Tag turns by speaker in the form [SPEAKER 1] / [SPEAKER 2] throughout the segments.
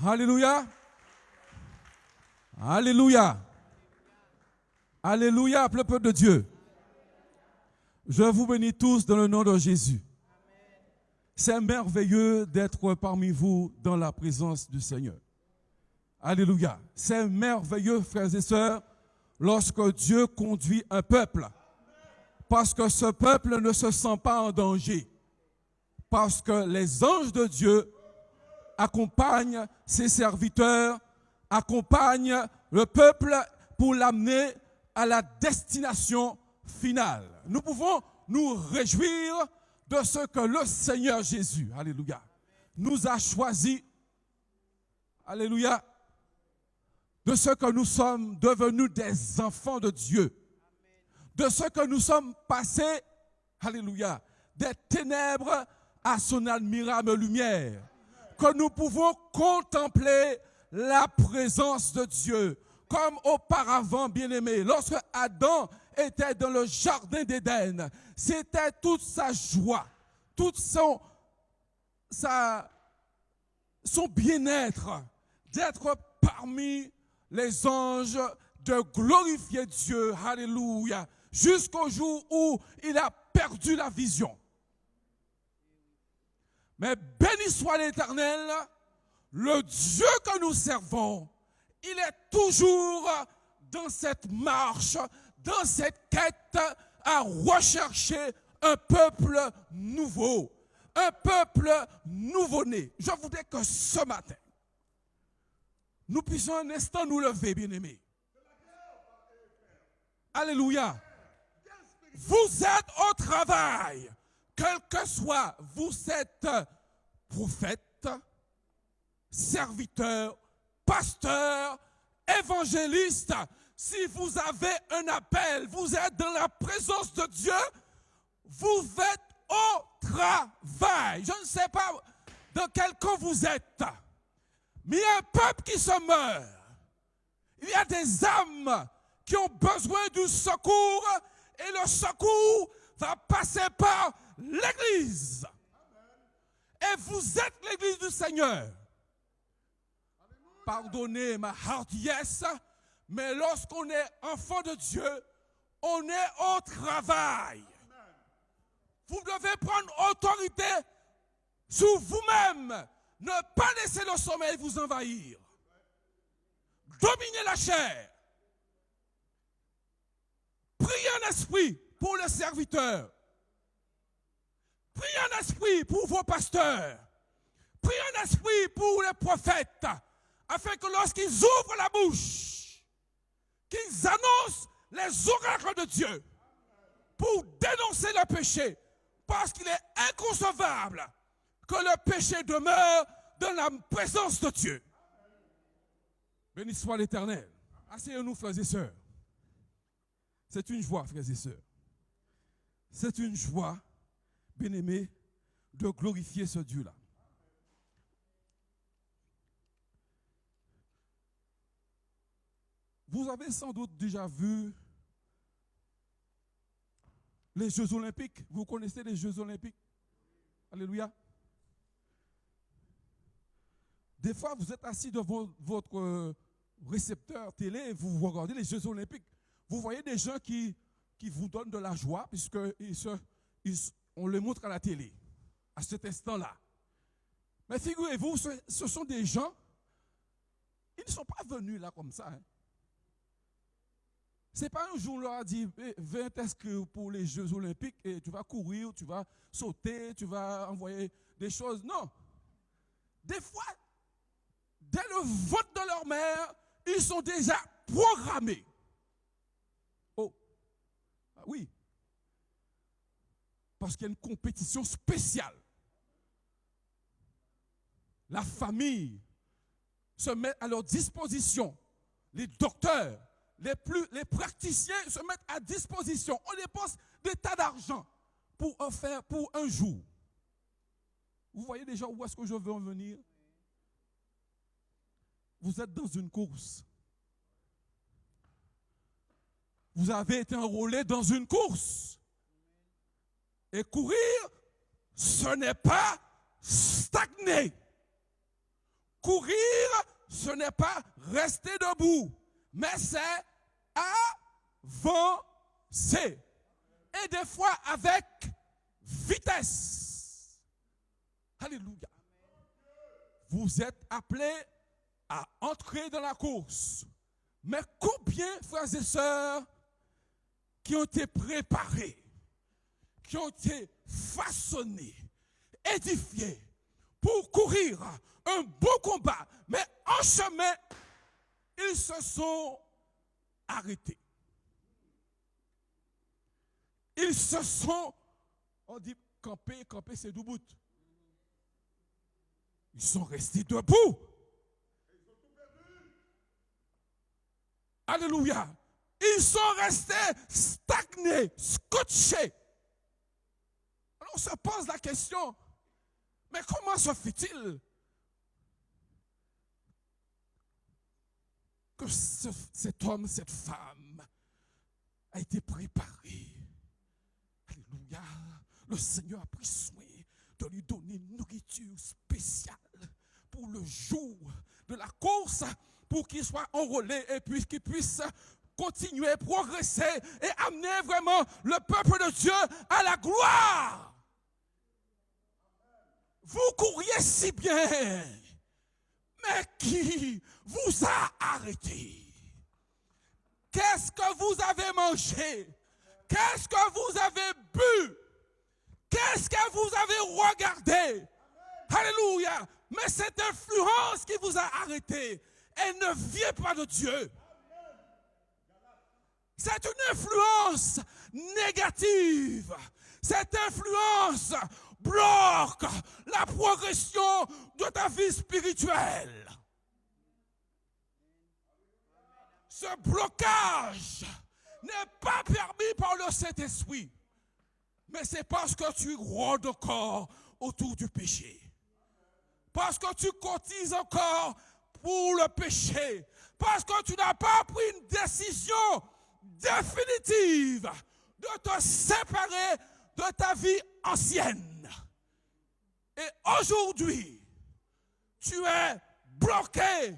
[SPEAKER 1] Alléluia. Alléluia. Alléluia, le peuple de Dieu. Je vous bénis tous dans le nom de Jésus. C'est merveilleux d'être parmi vous dans la présence du Seigneur. Alléluia. C'est merveilleux, frères et sœurs, lorsque Dieu conduit un peuple. Parce que ce peuple ne se sent pas en danger. Parce que les anges de Dieu accompagnent ses serviteurs, accompagnent le peuple pour l'amener à la destination finale. Nous pouvons nous réjouir de ce que le Seigneur Jésus, alléluia, nous a choisi, alléluia, de ce que nous sommes devenus des enfants de Dieu, de ce que nous sommes passés, alléluia, des ténèbres à son admirable lumière, que nous pouvons contempler la présence de Dieu, comme auparavant, bien-aimé, lorsque Adam était dans le jardin d'Éden, c'était toute sa joie, tout son bien-être d'être parmi les anges, de glorifier Dieu, alléluia, jusqu'au jour où il a perdu la vision. Mais béni soit l'Éternel, le Dieu que nous servons, il est toujours dans cette marche, dans cette quête à rechercher un peuple nouveau, un peuple nouveau-né. Je voudrais que ce matin, nous puissions un instant nous lever, bien-aimés. Alléluia. Vous êtes au travail, quel que soit, vous êtes prophète, serviteur, pasteur, évangéliste. Si vous avez un appel, vous êtes dans la présence de Dieu, vous êtes au travail. Je ne sais pas dans quel camp vous êtes, mais il y a un peuple qui se meurt. Il y a des âmes qui ont besoin du secours et le secours va passer par l'Église. Et vous êtes l'Église du Seigneur. Pardonnez ma hardiesse, mais lorsqu'on est enfant de Dieu, on est au travail. Vous devez prendre autorité sur vous-même. Ne pas laisser le sommeil vous envahir. Dominez la chair. Priez en esprit pour les serviteurs. Priez en esprit pour vos pasteurs. Priez en esprit pour les prophètes. Afin que lorsqu'ils ouvrent la bouche, qu'ils annoncent les oracles de Dieu pour dénoncer le péché. Parce qu'il est inconcevable que le péché demeure dans la présence de Dieu. Béni soit l'Éternel. Asseyez-nous, frères et sœurs. C'est une joie, frères et sœurs. C'est une joie, bien-aimés, de glorifier ce Dieu-là. Vous avez sans doute déjà vu les Jeux Olympiques. Vous connaissez les Jeux Olympiques? Alléluia. Des fois, vous êtes assis devant votre récepteur télé et vous regardez les Jeux Olympiques. Vous voyez des gens qui vous donnent de la joie puisqu'on les montre à la télé à cet instant-là. Mais figurez-vous, ce sont des gens, ils ne sont pas venus là comme ça. Hein. Ce n'est pas un jour, on leur a dit, viens t'inscrire pour les Jeux Olympiques et tu vas courir, tu vas sauter, tu vas envoyer des choses. Non. Des fois, dès le vote de leur mère, ils sont déjà programmés. Oh, oui. Parce qu'il y a une compétition spéciale. La famille se met à leur disposition. Les docteurs, les praticiens se mettent à disposition. On dépense des tas d'argent pour un jour. Vous voyez déjà où est-ce que je veux en venir? Vous êtes dans une course. Vous avez été enrôlé dans une course. Et courir, ce n'est pas stagner. Courir, ce n'est pas rester debout, mais c'est avancer. Et des fois avec vitesse. Alléluia. Vous êtes appelés à entrer dans la course. Mais combien, frères et sœurs, qui ont été préparés, qui ont été façonnés, édifiés pour courir un beau combat, mais en chemin, ils se sont arrêtés. Ils se sont, on dit camper, c'est debout. Ils sont restés debout. Alléluia. Ils sont restés stagnés, scotchés. Alors on se pose la question, mais comment se fait-il que cet homme, cette femme a été préparé? Alléluia. Le Seigneur a pris soin de lui donner une nourriture spéciale pour le jour de la course, pour qu'il soit enrôlé et puis qu'il puisse continuer, progresser et amener vraiment le peuple de Dieu à la gloire. Vous couriez si bien, mais qui vous a arrêté? Qu'est-ce que vous avez mangé? Qu'est-ce que vous avez bu? Qu'est-ce que vous avez regardé? Alléluia. Mais cette influence qui vous a arrêté, elle ne vient pas de Dieu. C'est une influence négative. Cette influence bloque la progression de ta vie spirituelle. Ce blocage n'est pas permis par le Saint-Esprit. Mais c'est parce que tu rôdes encore autour du péché. Parce que tu cotises encore pour le péché. Parce que tu n'as pas pris une décision définitive de te séparer de ta vie ancienne. Et aujourd'hui, tu es bloqué.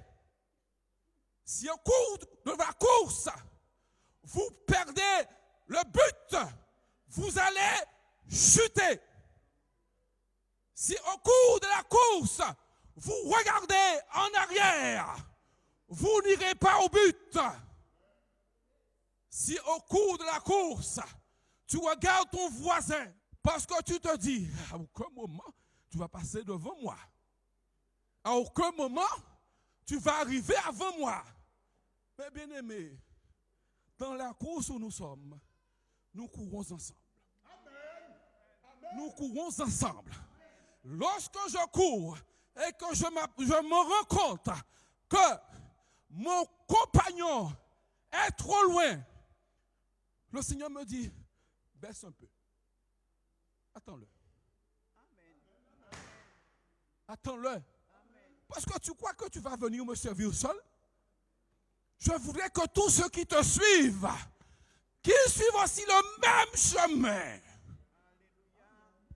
[SPEAKER 1] Si au cours de la course, vous perdez le but, vous allez chuter. Si au cours de la course, vous regardez en arrière, vous n'irez pas au but. Si au cours de la course, tu regardes ton voisin, parce que tu te dis, à aucun moment, tu vas passer devant moi. À aucun moment, tu vas arriver avant moi. Mais bien aimé, dans la course où nous sommes, nous courons ensemble. Nous courons ensemble. Lorsque je cours et que je me rends compte que mon compagnon est trop loin, le Seigneur me dit, baisse un peu. Attends-le. Attends-le. Parce que tu crois que tu vas venir me servir seul? Je voudrais que tous ceux qui te suivent, qu'ils suivent aussi le même chemin.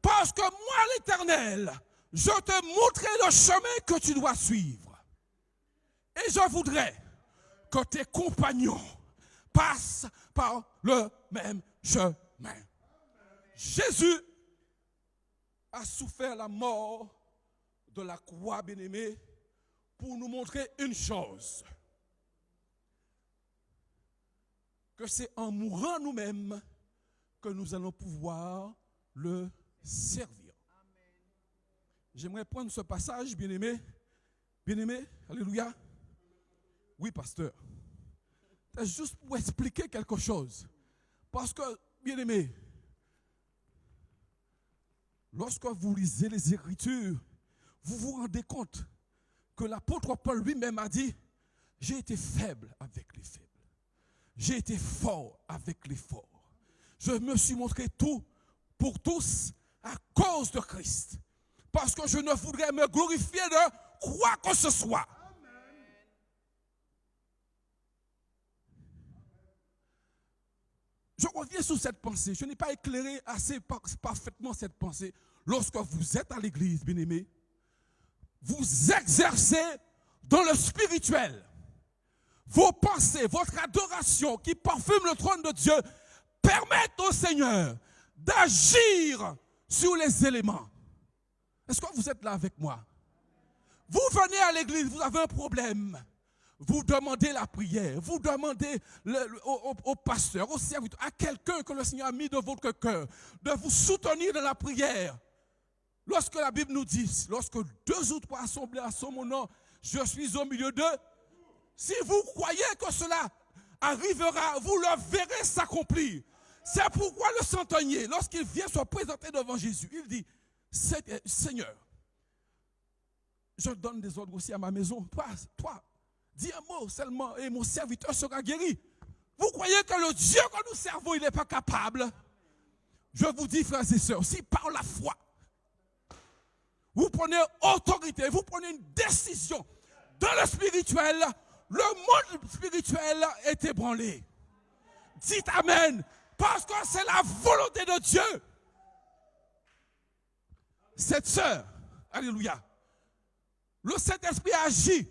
[SPEAKER 1] Parce que moi, l'Éternel, je te montrerai le chemin que tu dois suivre. Et je voudrais que tes compagnons passent par le même chemin. Jésus a souffert la mort de la croix, bien-aimée, pour nous montrer une chose. Que c'est en mourant nous-mêmes que nous allons pouvoir le servir. J'aimerais prendre ce passage, bien-aimé. Bien-aimé, alléluia. Oui, pasteur. C'est juste pour expliquer quelque chose. Parce que, bien-aimé, lorsque vous lisez les Écritures, vous vous rendez compte que l'apôtre Paul lui-même a dit, j'ai été faible avec les faibles. J'ai été fort avec les forts. Je me suis montré tout pour tous à cause de Christ. Parce que je ne voudrais me glorifier de quoi que ce soit. Je reviens sur cette pensée. Je n'ai pas éclairé assez parfaitement cette pensée. Lorsque vous êtes à l'église, bien-aimés, vous exercez dans le spirituel. Vos pensées, votre adoration qui parfume le trône de Dieu permettent au Seigneur d'agir sur les éléments. Est-ce que vous êtes là avec moi? Vous venez à l'église, vous avez un problème. Vous demandez la prière, vous demandez au pasteur, au serviteur, à quelqu'un que le Seigneur a mis dans votre cœur, de vous soutenir dans la prière. Lorsque la Bible nous dit, lorsque 2 ou 3 assemblés à son nom, je suis au milieu d'eux. Si vous croyez que cela arrivera, vous le verrez s'accomplir. C'est pourquoi le centenier, lorsqu'il vient se présenter devant Jésus, il dit, Seigneur, je donne des ordres aussi à ma maison. Toi, dis un mot seulement et mon serviteur sera guéri. Vous croyez que le Dieu que nous servons, il n'est pas capable? Je vous dis, frères et sœurs, si par la foi, vous prenez autorité, vous prenez une décision dans le spirituel, le monde spirituel est ébranlé. Dites Amen, parce que c'est la volonté de Dieu. Cette sœur, alléluia, le Saint-Esprit agit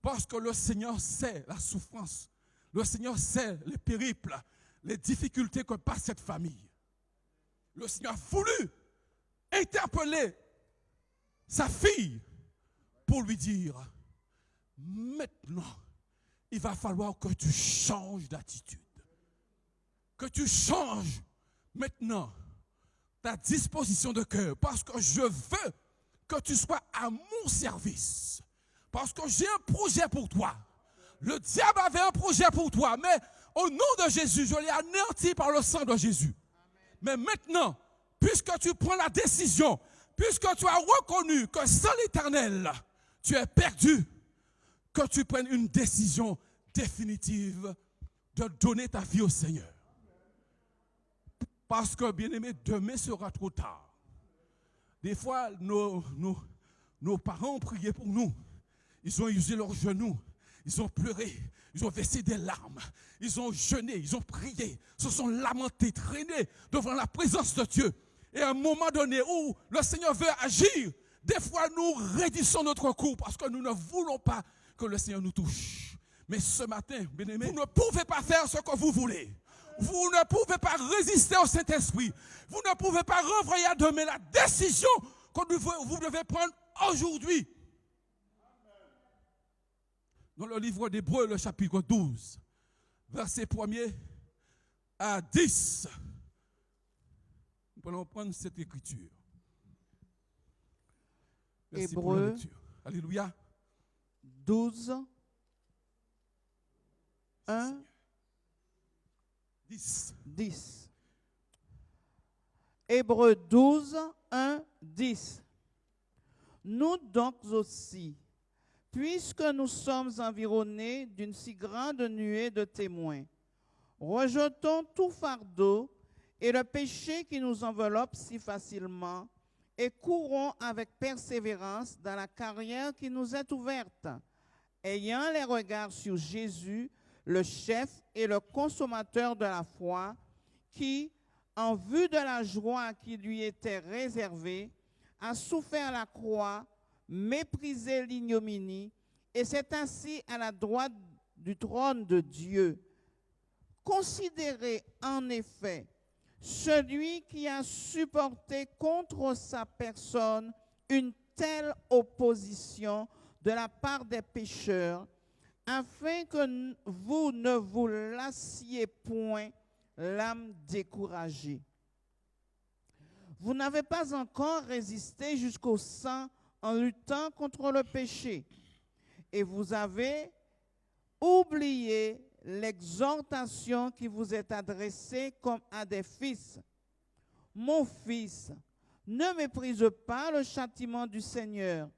[SPEAKER 1] parce que le Seigneur sait la souffrance, le Seigneur sait les périples, les difficultés que passe cette famille. Le Seigneur a voulu interpeller sa fille pour lui dire, maintenant, il va falloir que tu changes d'attitude, que tu changes maintenant ta disposition de cœur, parce que je veux que tu sois à mon service, parce que j'ai un projet pour toi. Le diable avait un projet pour toi, mais au nom de Jésus, je l'ai anéanti par le sang de Jésus. Mais maintenant, puisque tu prends la décision, puisque tu as reconnu que sans l'Éternel, tu es perdu, que tu prennes une décision définitive de donner ta vie au Seigneur. Parce que, bien-aimé, demain sera trop tard. Des fois, nos parents ont prié pour nous. Ils ont usé leurs genoux. Ils ont pleuré. Ils ont versé des larmes. Ils ont jeûné. Ils ont prié. Se sont lamentés, traînés devant la présence de Dieu. Et à un moment donné où le Seigneur veut agir, des fois nous raidissons notre cours parce que nous ne voulons pas que le Seigneur nous touche. Mais ce matin, bien-aimé, vous ne pouvez pas faire ce que vous voulez. Vous ne pouvez pas résister au Saint-Esprit. Vous ne pouvez pas renvoyer à demain la décision que vous devez prendre aujourd'hui. Dans le livre d'Hébreux, le chapitre 12, verset 1er à 10. Nous allons prendre cette écriture. Merci pour la lecture. Alléluia.
[SPEAKER 2] 12, 1, 10. Hébreux 12, 1, 10. Nous donc aussi, puisque nous sommes environnés d'une si grande nuée de témoins, rejetons tout fardeau et le péché qui nous enveloppe si facilement et courons avec persévérance dans la carrière qui nous est ouverte, ayant les regards sur Jésus, le chef et le consommateur de la foi, qui, en vue de la joie qui lui était réservée, a souffert la croix, méprisé l'ignominie, et s'est assis à la droite du trône de Dieu. Considérez en effet celui qui a supporté contre sa personne une telle opposition de la part des pécheurs, afin que vous ne vous lassiez point l'âme découragée. Vous n'avez pas encore résisté jusqu'au sang en luttant contre le péché, et vous avez oublié l'exhortation qui vous est adressée comme à des fils. Mon fils, ne méprise pas le châtiment du Seigneur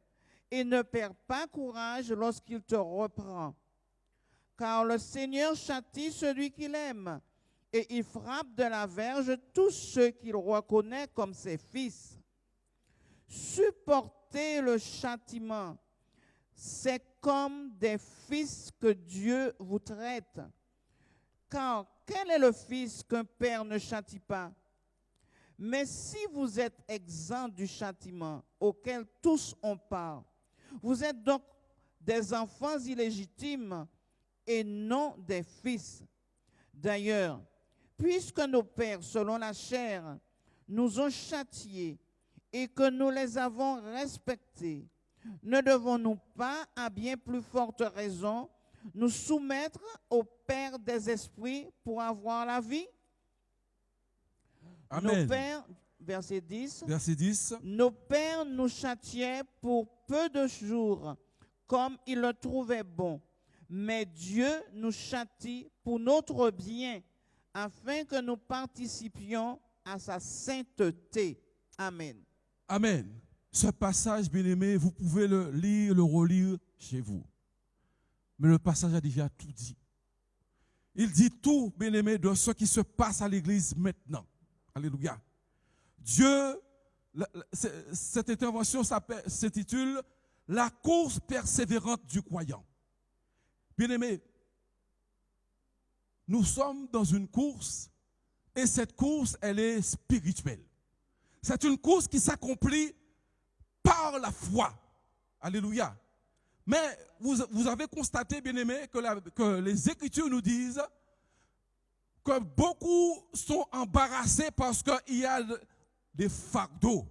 [SPEAKER 2] et ne perds pas courage lorsqu'il te reprend. Car le Seigneur châtie celui qu'il aime et il frappe de la verge tous ceux qu'il reconnaît comme ses fils. Supportez le châtiment. C'est comme des fils que Dieu vous traite. Car quel est le fils qu'un père ne châtie pas? Mais si vous êtes exempts du châtiment auquel tous ont part, vous êtes donc des enfants illégitimes et non des fils. D'ailleurs, puisque nos pères, selon la chair, nous ont châtiés et que nous les avons respectés, ne devons-nous pas, à bien plus forte raison, nous soumettre au Père des esprits pour avoir la vie?
[SPEAKER 1] Amen.
[SPEAKER 2] Nos pères, verset 10,
[SPEAKER 1] Verset 10.
[SPEAKER 2] nos pères nous châtiaient pour peu de jours, comme ils le trouvaient bon. Mais Dieu nous châtie pour notre bien, afin que nous participions à sa sainteté. Amen.
[SPEAKER 1] Amen. Ce passage, bien-aimé, vous pouvez le lire, le relire chez vous. Mais le passage a déjà tout dit. Il dit tout, bien-aimé, de ce qui se passe à l'église maintenant. Alléluia. Dieu, cette intervention s'intitule « La course persévérante du croyant ». Bien-aimé, nous sommes dans une course et cette course, elle est spirituelle. C'est une course qui s'accomplit par la foi. Alléluia. Mais vous avez constaté, bien-aimé, que les Écritures nous disent que beaucoup sont embarrassés parce qu'il y a des fardeaux.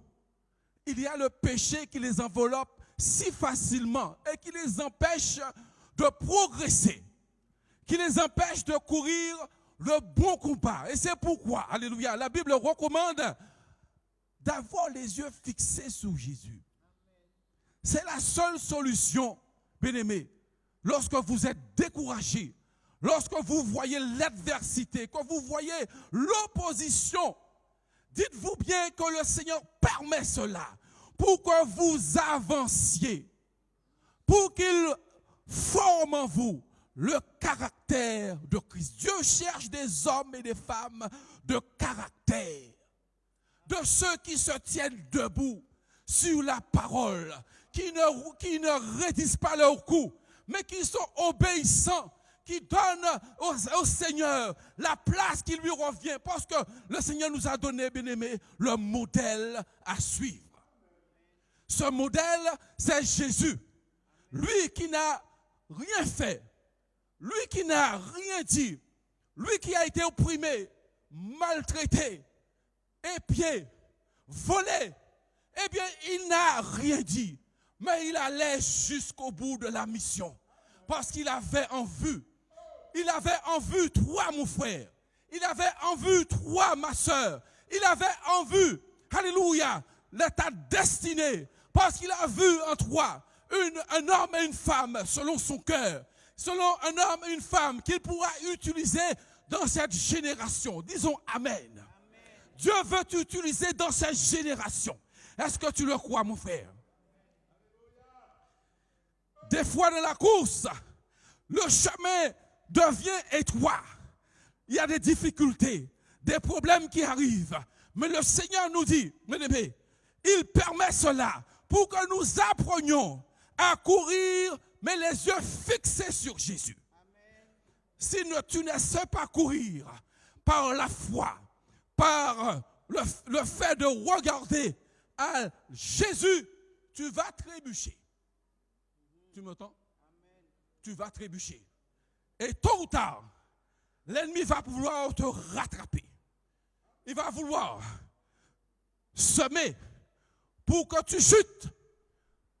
[SPEAKER 1] Il y a le péché qui les enveloppe si facilement et qui les empêche de progresser, qui les empêche de courir le bon combat. Et c'est pourquoi, alléluia, la Bible recommande d'avoir les yeux fixés sur Jésus. C'est la seule solution, bien-aimé, lorsque vous êtes découragé, lorsque vous voyez l'adversité, que vous voyez l'opposition. Dites-vous bien que le Seigneur permet cela pour que vous avanciez, pour qu'il forme en vous le caractère de Christ. Dieu cherche des hommes et des femmes de caractère, de ceux qui se tiennent debout sur la parole, qui ne raidissent pas leur cou, mais qui sont obéissants, qui donnent au Seigneur la place qui lui revient, parce que le Seigneur nous a donné, bien-aimé, le modèle à suivre. Ce modèle, c'est Jésus. Lui qui n'a rien fait, lui qui n'a rien dit, lui qui a été opprimé, maltraité, épié, volé, eh bien, il n'a rien dit, mais il allait jusqu'au bout de la mission, parce qu'il avait en vue. Il avait en vue toi, mon frère. Il avait en vue toi, ma soeur. Il avait en vue, alléluia, ta destinée, parce qu'il a vu en toi un homme et une femme selon son cœur, selon un homme et une femme qu'il pourra utiliser dans cette génération. Disons Amen. Amen. Dieu veut t'utiliser dans cette génération. Est-ce que tu le crois, mon frère? Des fois dans la course, le chemin devient étroit. Il y a des difficultés, des problèmes qui arrivent. Mais le Seigneur nous dit, bien-aimés, il permet cela pour que nous apprenions à courir, mais les yeux fixés sur Jésus. Amen. Si tu ne sais pas courir par la foi, par le fait de regarder à Jésus, tu vas trébucher. Tu m'entends? Tu vas trébucher. Et tôt ou tard, l'ennemi va vouloir te rattraper. Il va vouloir semer pour que tu chutes.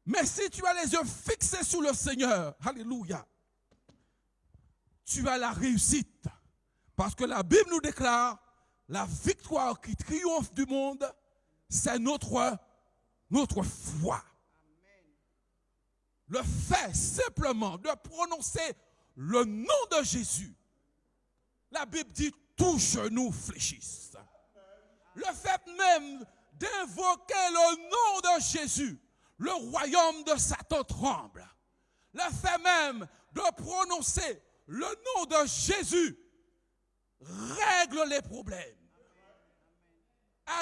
[SPEAKER 1] Mais si tu as les yeux fixés sur le Seigneur, alléluia, tu as la réussite. Parce que la Bible nous déclare la victoire qui triomphe du monde, c'est notre foi. Le fait simplement de prononcer le nom de Jésus, la Bible dit tout genou fléchisse. Le fait même d'invoquer le nom de Jésus, le royaume de Satan tremble. Le fait même de prononcer le nom de Jésus règle les problèmes,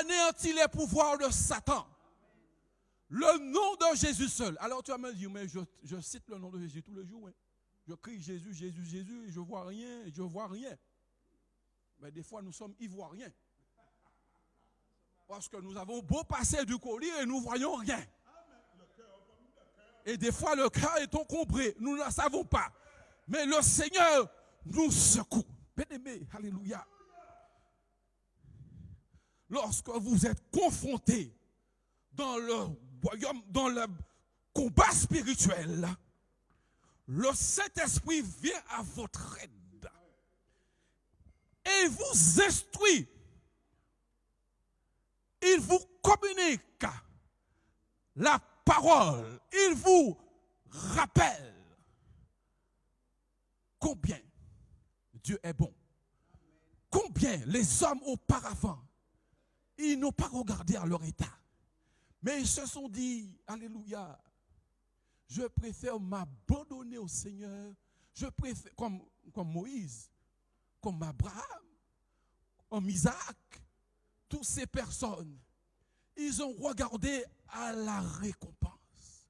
[SPEAKER 1] anéantit les pouvoirs de Satan. Le nom de Jésus seul. Alors tu vas me dire, mais je cite le nom de Jésus tous les jours. Hein. Je crie Jésus, Jésus, Jésus, et je vois rien, je vois rien. Mais des fois, nous sommes ivoiriens. Parce que nous avons beau passer du colis et nous ne voyons rien. Et des fois, le cœur est encombré. Nous ne le savons pas. Mais le Seigneur nous secoue. Bien-aimés, alléluia. Lorsque vous êtes confrontés dans le royaume, dans le combat spirituel, le Saint-Esprit vient à votre aide et vous instruit. Il vous communique la parole. Il vous rappelle combien Dieu est bon. Combien les hommes auparavant, ils n'ont pas regardé à leur état. Mais ils se sont dit, alléluia, je préfère m'abandonner au Seigneur. Je préfère, comme Moïse, comme Abraham, comme Isaac, toutes ces personnes, ils ont regardé à la récompense.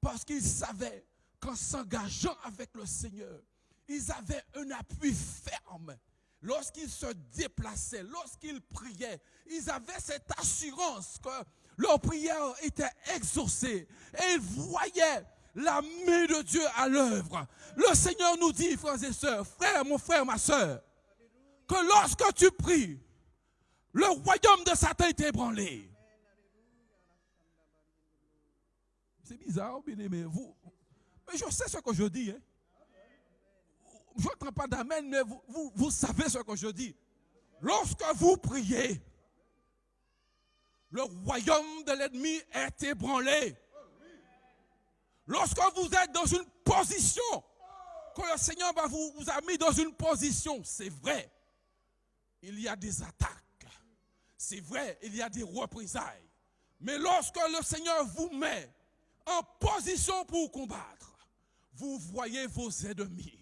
[SPEAKER 1] Parce qu'ils savaient qu'en s'engageant avec le Seigneur, ils avaient un appui ferme. Lorsqu'ils se déplaçaient, lorsqu'ils priaient, ils avaient cette assurance que leur prière était exaucée. Et ils voyaient la main de Dieu à l'œuvre. Le Seigneur nous dit, frères et sœurs, frère, mon frère, ma sœur, que lorsque tu pries, le royaume de Satan est ébranlé. C'est bizarre, bien aimé. Mais je sais ce que je dis. Hein. Je n'entends pas d'amen, mais vous savez ce que je dis. Lorsque vous priez, le royaume de l'ennemi est ébranlé. Lorsque vous êtes dans une position, que le Seigneur vous a mis dans une position, c'est vrai, il y a des attaques. C'est vrai, il y a des représailles. Mais lorsque le Seigneur vous met en position pour combattre, vous voyez vos ennemis.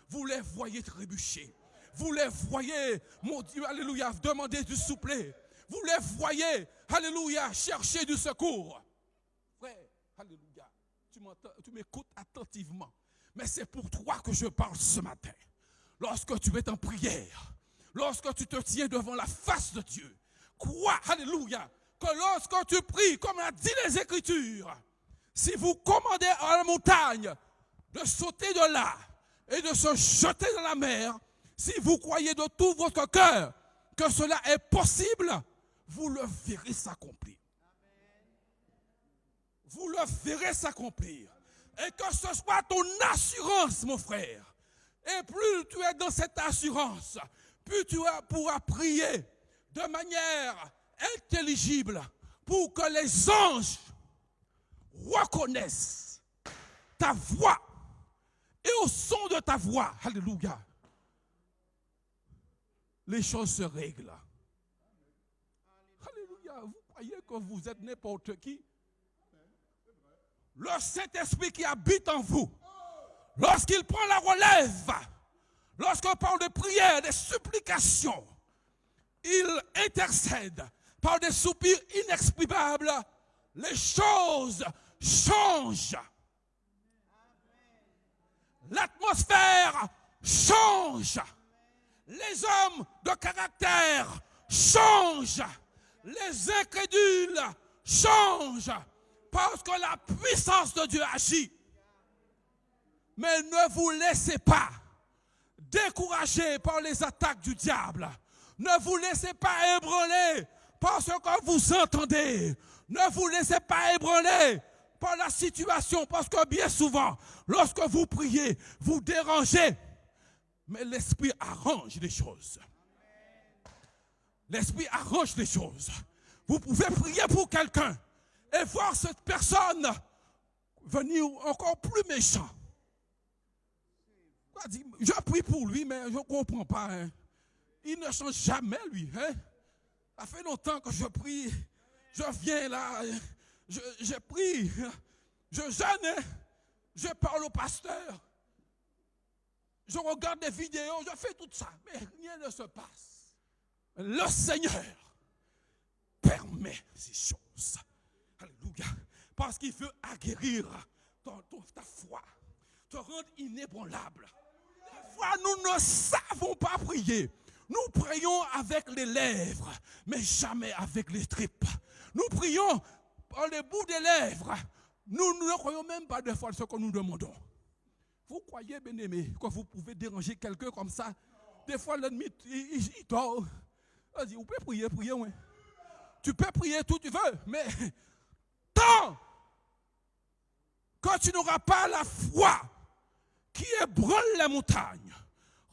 [SPEAKER 1] Vous les voyez trébucher. Vous les voyez, mon Dieu, alléluia, demander du soufflet. Vous les voyez, alléluia, chercher du secours. Frère, alléluia, tu m'écoutes attentivement. Mais c'est pour toi que je parle ce matin. Lorsque tu es en prière, lorsque tu te tiens devant la face de Dieu, crois, alléluia, que lorsque tu pries, comme l'a dit les Écritures, si vous commandez à la montagne de sauter de là, et de se jeter dans la mer, si vous croyez de tout votre cœur que cela est possible, vous le verrez s'accomplir. Vous le verrez s'accomplir. Et que ce soit ton assurance, mon frère. Et plus tu es dans cette assurance, plus tu pourras prier de manière intelligible pour que les anges reconnaissent ta voix. Et au son de ta voix, alléluia, les choses se règlent. Alléluia, vous croyez que vous êtes n'importe qui? Le Saint-Esprit qui habite en vous, lorsqu'il prend la relève, lorsqu'on parle de prière, de supplication, il intercède par des soupirs inexprimables, les choses changent. L'atmosphère change. Les hommes de caractère changent. Les incrédules changent. Parce que la puissance de Dieu agit. Mais ne vous laissez pas décourager par les attaques du diable. Ne vous laissez pas ébranler par ce que vous entendez. Ne vous laissez pas ébranler par la situation, parce que bien souvent, lorsque vous priez, vous dérangez, mais l'Esprit arrange les choses. L'Esprit arrange les choses. Vous pouvez prier pour quelqu'un et voir cette personne venir encore plus méchant. Je prie pour lui, mais je ne comprends pas. Hein. Il ne change jamais, lui. Hein. Ça fait longtemps que je prie. Je viens là. Je prie, je jeûne, je parle au pasteur, je regarde des vidéos, je fais tout ça, mais rien ne se passe. Le Seigneur permet ces choses. Alléluia. Parce qu'il veut aguerrir ta foi, te rendre inébranlable. Des fois, nous ne savons pas prier. Nous prions avec les lèvres, mais jamais avec les tripes. Nous prions par les bouts des lèvres. Nous ne croyons même pas des fois ce que nous demandons. Vous croyez, bien-aimé, que vous pouvez déranger quelqu'un comme ça? Des fois, l'ennemi, il dort. On dit, vous pouvez prier, ouais. Tu peux prier tout tu veux, mais tant que tu n'auras pas la foi qui ébranle les montagnes,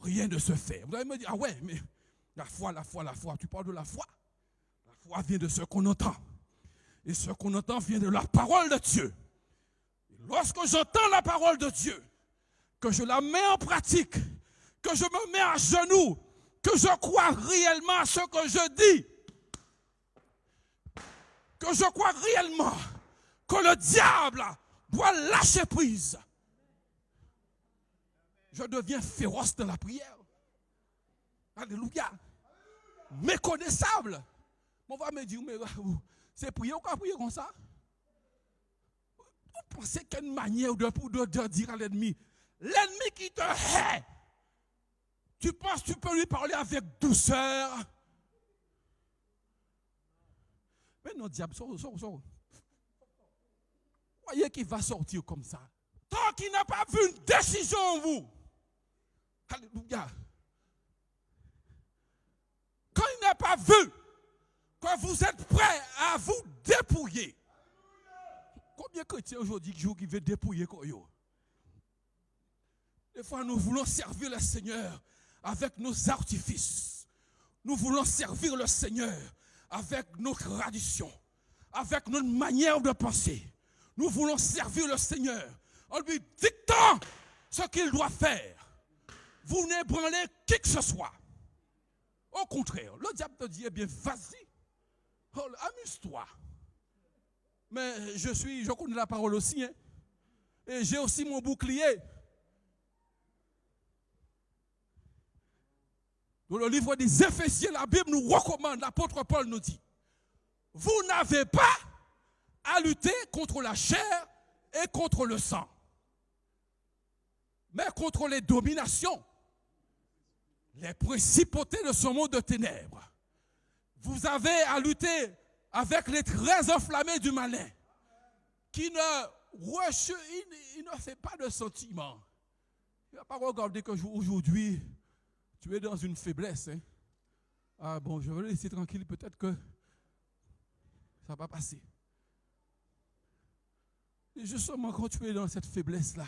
[SPEAKER 1] rien ne se fait. Vous allez me dire, ah ouais, mais la foi, tu parles de la foi. La foi vient de ce qu'on entend. Et ce qu'on entend vient de la parole de Dieu. Et lorsque j'entends la parole de Dieu, que je la mets en pratique, que je me mets à genoux, que je crois réellement à ce que je dis, que je crois réellement que le diable doit lâcher prise, je deviens féroce dans la prière. Alléluia. Méconnaissable. On va me dire, mais c'est prier ou pas prier comme ça? Vous pensez qu'il y a une manière de dire à l'ennemi qui te hait, tu penses que tu peux lui parler avec douceur? Mais non, diable, sors. Voyez qu'il va sortir comme ça. Tant qu'il n'a pas vu une décision en vous. Alléluia. Quand il n'a pas vu que vous êtes prêt à vous dépouiller. Combien de chrétiens aujourd'hui qui veulent dépouiller quoi? Des fois, nous voulons servir le Seigneur avec nos artifices. Nous voulons servir le Seigneur avec nos traditions, avec notre manière de penser. Nous voulons servir le Seigneur en lui dictant ce qu'il doit faire. Vous n'ébranlez qui que ce soit. Au contraire, le diable te dit, eh bien, vas-y, amuse-toi. Mais je connais la parole aussi, hein, et j'ai aussi mon bouclier. Dans le livre des Éphésiens, la Bible nous recommande, l'apôtre Paul nous dit, vous n'avez pas à lutter contre la chair et contre le sang, mais contre les dominations, les principautés de ce monde de ténèbres. Vous avez à lutter avec les traits enflammés du malin, qui il ne fait pas de sentiments. Il ne va pas regarder qu'aujourd'hui, tu es dans une faiblesse. Hein? Ah bon, je vais le laisser tranquille, peut-être que ça va passer. Et justement, quand tu es dans cette faiblesse-là,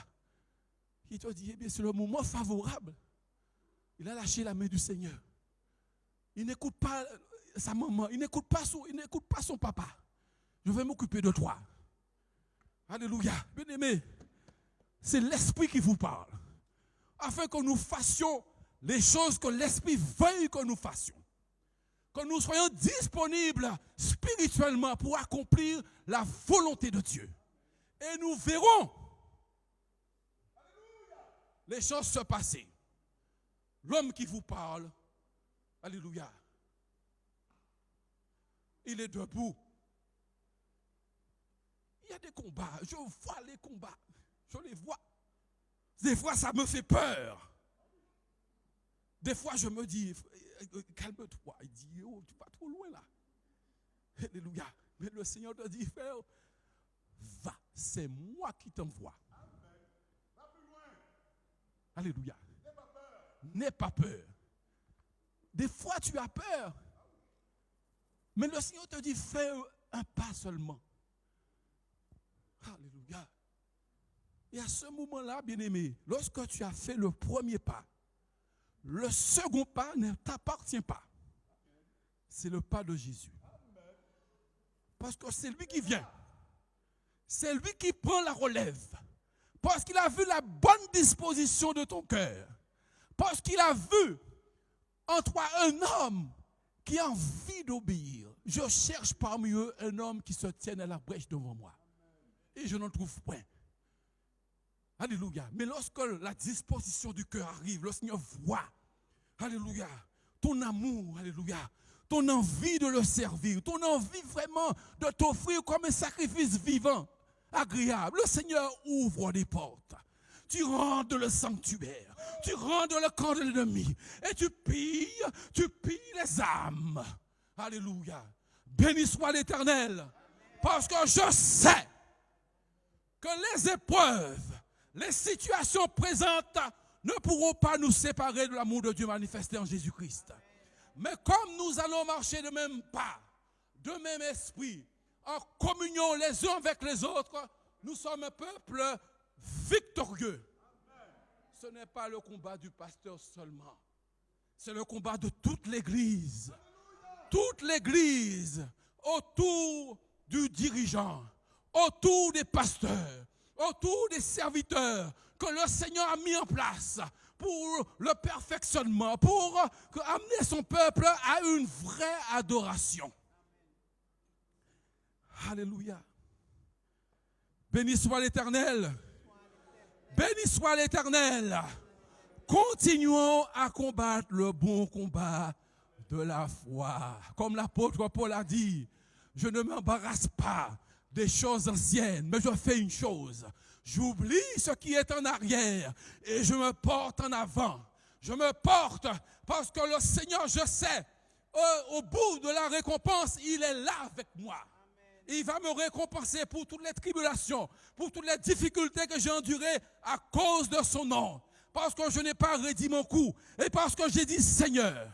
[SPEAKER 1] il te dit, eh bien, c'est le moment favorable. Il a lâché la main du Seigneur. Il n'écoute pas sa maman, il n'écoute pas son papa. Je vais m'occuper de toi. Alléluia. Bien-aimé, c'est l'Esprit qui vous parle. Afin que nous fassions les choses que l'Esprit veuille que nous fassions. Que nous soyons disponibles spirituellement pour accomplir la volonté de Dieu. Et nous verrons les choses se passer. L'homme qui vous parle, alléluia, il est debout. Il y a des combats, je vois les combats, je les vois. Des fois, ça me fait peur. Des fois, je me dis, calme-toi. Il dit, oh, tu vas trop loin là. Alléluia. Mais le Seigneur te dit, frère, va, c'est moi qui t'envoie. Va plus loin. Alléluia. N'aie pas peur. Des fois, tu as peur. Mais le Seigneur te dit, fais un pas seulement. Alléluia. Et à ce moment-là, bien-aimé, lorsque tu as fait le premier pas, le second pas ne t'appartient pas. C'est le pas de Jésus. Parce que c'est lui qui vient. C'est lui qui prend la relève. Parce qu'il a vu la bonne disposition de ton cœur. Parce qu'il a vu en toi un homme qui a envie d'obéir. Je cherche parmi eux un homme qui se tienne à la brèche devant moi. Et je n'en trouve point. Alléluia. Mais lorsque la disposition du cœur arrive, le Seigneur voit, alléluia, ton amour, alléluia, ton envie de le servir, ton envie vraiment de t'offrir comme un sacrifice vivant, agréable. Le Seigneur ouvre des portes. tu rentres dans le sanctuaire, tu rentres dans le camp de l'ennemi et tu pilles les âmes. Alléluia. Béni soit l'Éternel, parce que je sais que les épreuves, les situations présentes ne pourront pas nous séparer de l'amour de Dieu manifesté en Jésus-Christ. Mais comme nous allons marcher de même pas, de même esprit, en communion les uns avec les autres, nous sommes un peuple victorieux. Ce n'est pas le combat du pasteur seulement, c'est le combat de toute l'Église. Toute l'Église autour du dirigeant, autour des pasteurs, autour des serviteurs que le Seigneur a mis en place pour le perfectionnement, pour amener son peuple à une vraie adoration. Alléluia. Béni soit l'Éternel. Béni soit l'Éternel. Continuons à combattre le bon combat de la foi. Comme l'apôtre Paul a dit, je ne m'embarrasse pas des choses anciennes, mais je fais une chose. J'oublie ce qui est en arrière et je me porte en avant. Je me porte parce que le Seigneur, je sais, au bout de la récompense, il est là avec moi. Il va me récompenser pour toutes les tribulations, pour toutes les difficultés que j'ai endurées à cause de son nom. Parce que je n'ai pas rédit mon coup et parce que j'ai dit, Seigneur,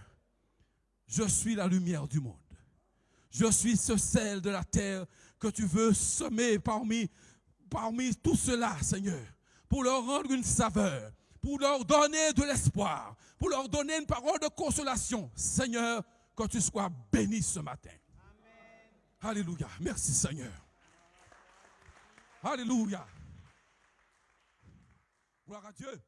[SPEAKER 1] je suis la lumière du monde. Je suis ce sel de la terre que tu veux semer parmi tout cela, Seigneur, pour leur rendre une saveur, pour leur donner de l'espoir, pour leur donner une parole de consolation. Seigneur, que tu sois béni ce matin. Amen. Alléluia. Merci, Seigneur. Alléluia. Gloire à Dieu.